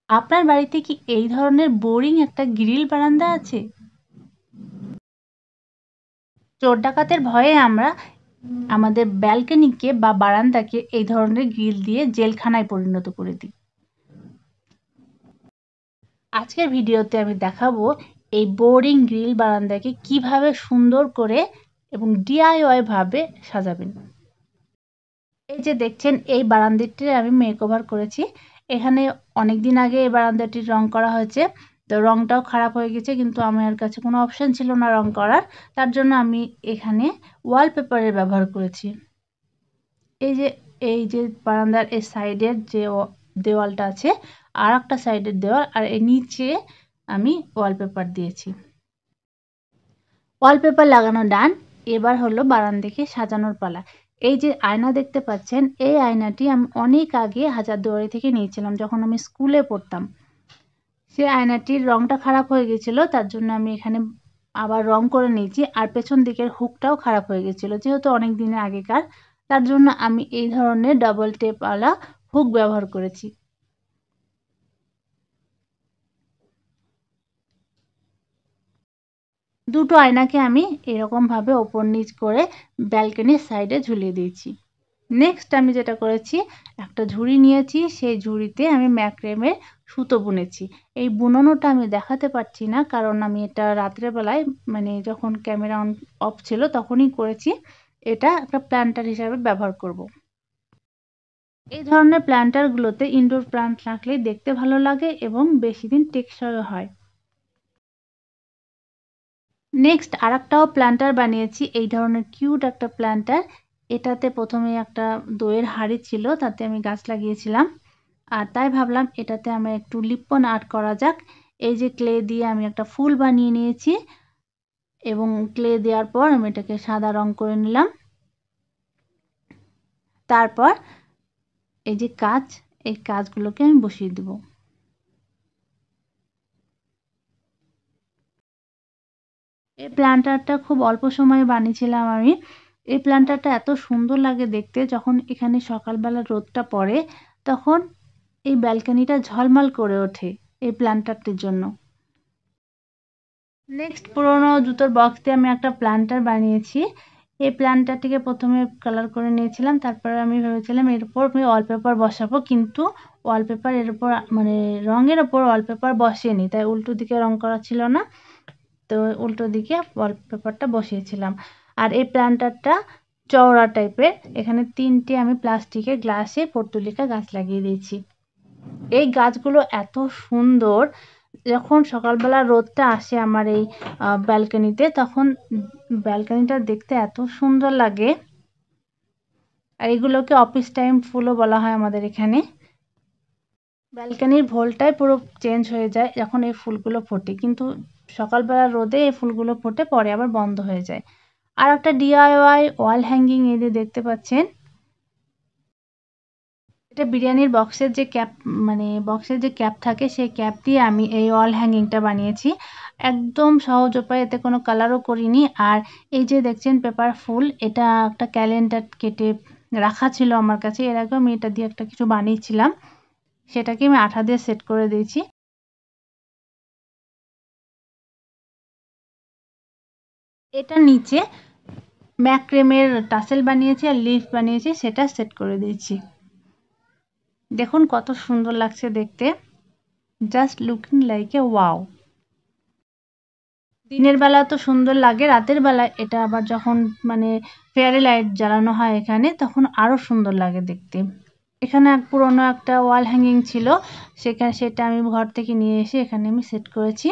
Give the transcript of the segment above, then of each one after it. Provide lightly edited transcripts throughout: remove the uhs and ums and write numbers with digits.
আপনার বাড়িতে কি এই ধরনের বোরিং একটা গ্রিল বারান্দা আছে? চোর ডাকাতের ভয়ে আমরা আমাদের ব্যালকনিকে বা বারান্দাকে এই ধরনের গ্রিল দিয়ে জেলখানায় পরিণত করে দিই। আজকের ভিডিওতে আমি দেখাবো এই বোরিং গ্রিল বারান্দাকে কিভাবে সুন্দর করে এবং ডিআইওয়াই ভাবে সাজাবেন। এই যে দেখছেন এই বারান্দাটির আমি মেকওভার করেছি। এখানে অনেকদিন আগে এই বারান্দাটির রং করা হয়েছে। তো রংটাও খারাপ হয়ে গেছে, কিন্তু আমার কাছে কোনো অপশন ছিল না রং করার। তার জন্য আমি এখানে ওয়ালপেপারের ব্যবহার করেছি। এই যে বারান্দার এই সাইডের যে দেওয়ালটা আছে আর একটা সাইডের দেওয়াল, আর এর নিচে আমি ওয়ালপেপার দিয়েছি। ওয়ালপেপার লাগানো ডান। এবার হলো বারান্দাকে সাজানোর পালা। এই যে আয়না দেখতে পাচ্ছেন, এই আয়নাটি আমি অনেক আগে হাজারদুয়ারি থেকে নিয়েছিলাম যখন আমি স্কুলে পড়তাম। সেই আয়নাটির রংটা খারাপ হয়ে গেছিল, তার জন্য আমি এখানে আবার রং করে নিয়েছি। আর পেছন দিকের হুকটাও খারাপ হয়ে গেছিল, যেহেতু অনেক দিনের আগেকার, তার জন্য আমি এই ধরনের ডাবল টেপওয়ালা হুক ব্যবহার করেছি। দুটো আয়নাকে আমি এরকমভাবে ওপর নিচ করে ব্যালকনির সাইডে ঝুলিয়ে দিয়েছি। নেক্সট আমি যেটা করেছি, একটা ঝুড়ি নিয়েছি, সেই ঝুড়িতে আমি ম্যাক্রেমের সুতো বুনেছি। এই বুননোটা আমি দেখাতে পারছি না, কারণ আমি এটা রাত্রেবেলায় মানে যখন ক্যামেরা অফ ছিল তখনই করেছি। এটা একটা প্ল্যান্টার হিসাবে ব্যবহার করব। এই ধরনের প্ল্যান্টারগুলোতে ইনডোর প্ল্যান্ট রাখলে দেখতে ভালো লাগে এবং বেশি দিন টেকসইও হয়। নেক্সট আরেকটাও প্ল্যান্টার বানিয়েছি, এই ধরনের কিউট একটা প্ল্যান্টার। এটাতে প্রথমে একটা দইয়ের হাঁড়ি ছিল, তাতে আমি গাছ লাগিয়েছিলাম। আর তাই ভাবলাম এটাতে আমার একটু লিপ্পন আর্ট করা যাক। এই যে ক্লে দিয়ে আমি একটা ফুল বানিয়ে নিয়েছি এবং ক্লে দেওয়ার পর আমি এটাকে সাদা রং করে নিলাম। তারপর এই যে এই কাজগুলোকে আমি বসিয়ে দেব। এই প্ল্যান্টারটা খুব অল্প সময়ে বানিয়েছিলাম আমি। এই প্ল্যান্টারটা এত সুন্দর লাগে দেখতে, যখন এখানে সকালবেলা রোদটা পড়ে তখন এই ব্যালকনিটা ঝলমল করে ওঠে এই প্ল্যান্টারটির জন্য। নেক্সট পুরোনো জুতোর বক্স দিয়ে আমি একটা প্ল্যান্টার বানিয়েছি। এই প্ল্যান্টারটিকে প্রথমে কালার করে নিয়েছিলাম, তারপরে আমি ভেবেছিলাম এর উপর আমি ওয়ালপেপার বসাবো, কিন্তু ওয়ালপেপার এর উপর মানে রঙের ওপর ওয়ালপেপার বসেনি, তাই উল্টো দিকে রং করা ছিল না, তো উল্টো দিকে ওয়ালপেপারটা বসিয়েছিলাম। আর এই প্ল্যান্টারটা চওড়া টাইপের, এখানে 3টে আমি প্লাস্টিকের গ্লাসে পর্তুলিকা গাছ লাগিয়ে দিয়েছি। এই গাছগুলো এত সুন্দর, যখন সকালবেলা রোদটা আসে আমার এই ব্যালকনিতে, তখন ব্যালকনিটা দেখতে এত সুন্দর লাগে। আর এগুলোকে অফিস টাইম ফুলও বলা হয় আমাদের এখানে। ব্যালকনির ভোলটাই পুরো চেঞ্জ হয়ে যায় যখন এই ফুলগুলো ফোটে, কিন্তু সকালবেলা রোদে এই ফুলগুলো ফোটে, পরে আবার বন্ধ হয়ে যায়। আর একটা ডিআইওয়াই ওয়াল হ্যাঙ্গিং এই যে দেখতে পাচ্ছেন, এটা বিরিয়ানির বক্সের যে ক্যাপ মানে বক্সের যে ক্যাপ থাকে, সেই ক্যাপ দিয়ে আমি এই ওয়াল হ্যাঙ্গিংটা বানিয়েছি। একদম সহজ উপায়ে, এতে কোনো কালারও করিনি। আর এই যে দেখছেন পেপার ফুল, এটা একটা ক্যালেন্ডার কেটে রাখা ছিল আমার কাছে, এর আগেও আমি এটা দিয়ে একটা কিছু বানিয়েছিলাম, সেটাকে আমি আঠা দিয়ে সেট করে দিয়েছি। এটার নিচে ম্যাক্রেমের টাসেল বানিয়েছি আর লিফ বানিয়েছি, সেটা সেট করে দিয়েছি। দেখুন কত সুন্দর লাগছে দেখতে, just looking like a wow. দিনের বেলা তো সুন্দর লাগে, রাতের বেলা এটা আবার যখন মানে ফেয়ারি লাইট জ্বালানো হয় এখানে, তখন আরো সুন্দর লাগে দেখতে। এখানে এক পুরোনো একটা ওয়াল হ্যাঙ্গিং ছিল, সেটা আমি ঘর থেকে নিয়ে এসে এখানে আমি সেট করেছি।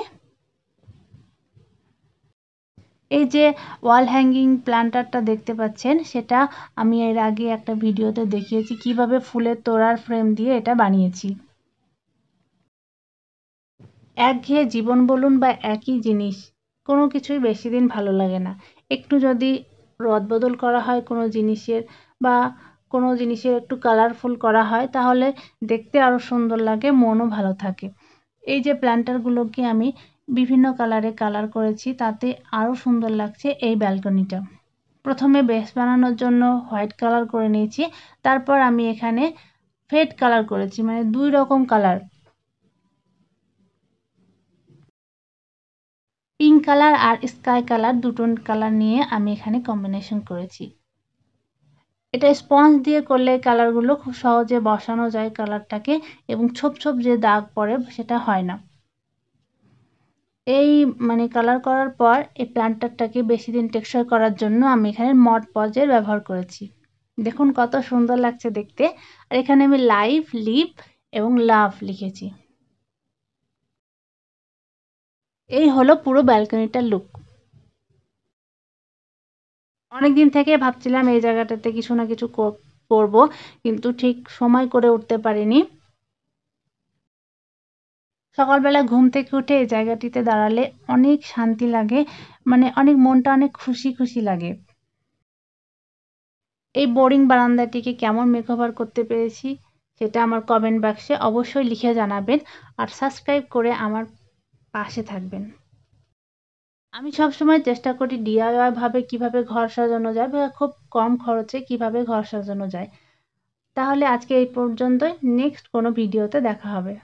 এই যে ওয়াল হ্যাঙ্গিং প্ল্যান্টারটা দেখতে পাচ্ছেন, সেটা আমি এর আগে একটা ভিডিওতে দেখিয়েছি কিভাবে ফুলের তোড়ার ফ্রেম দিয়ে এটা বানিয়েছি। একঘেয়ে জীবন বলুন বা একই জিনিস, কোনো কিছুই বেশি দিন ভালো লাগে না। একটু যদি রদবদল করা হয় কোনো জিনিসের, বা কোনো জিনিসের একটু কালারফুল করা হয়, তাহলে দেখতে আরো সুন্দর লাগে, মনও ভালো থাকে। এই যে প্ল্যান্টারগুলোকে আমি বিভিন্ন কালারে কালার করেছি, তাতে আরো সুন্দর লাগছে এই ব্যালকনিটা। প্রথমে বেস বানানোর জন্য হোয়াইট কালার করে নিয়েছি, তারপর আমি এখানে ফেড কালার করেছি, মানে 2 রকম কালার। পিঙ্ক কালার আর স্কাই কালার দুটো কালার নিয়ে আমি এখানে কম্বিনেশন করেছি। এটা স্পঞ্জ দিয়ে করলে কালারগুলো খুব সহজে বসানো যায় কালারটাকে, এবং ছোপ ছোপ যে দাগ পড়ে সেটা হয় না। এই কালার করার পর এই প্ল্যান্টারটাকে বেশি দিন টেকসই করার জন্য আমি এখানে মড পজের ব্যবহার করেছি। দেখুন কত সুন্দর লাগছে দেখতে। আর এখানে আমি লাইভ, লিভ এবং লাভ লিখেছি। এই হলো পুরো ব্যালকনিটার লুক। অনেকদিন থেকে ভাবছিলাম এই জায়গাটাতে কিছু না কিছু করব, কিন্তু ঠিক সময় করে উঠতে পারিনি। সকালবেলা ঘুম থেকে উঠে এই জায়গাটিতে দাঁড়ালে অনেক শান্তি লাগে, অনেক মনটা অনেক খুশি খুশি লাগে। এই বোরিং বারান্দাটিকে কেমন মেকওভার করতে পেরেছি সেটা আমার কমেন্ট বাক্সে অবশ্যই লিখে জানাবেন, আর সাবস্ক্রাইব করে আমার পাশে থাকবেন। আমি সবসময় চেষ্টা করি DIY ভাবে কিভাবে ঘর সাজানো যায় বা খুব কম খরচে কিভাবে ঘর সাজানো যায়। তাহলে আজকে এই পর্যন্তই, নেক্সট কোনো ভিডিওতে দেখা হবে।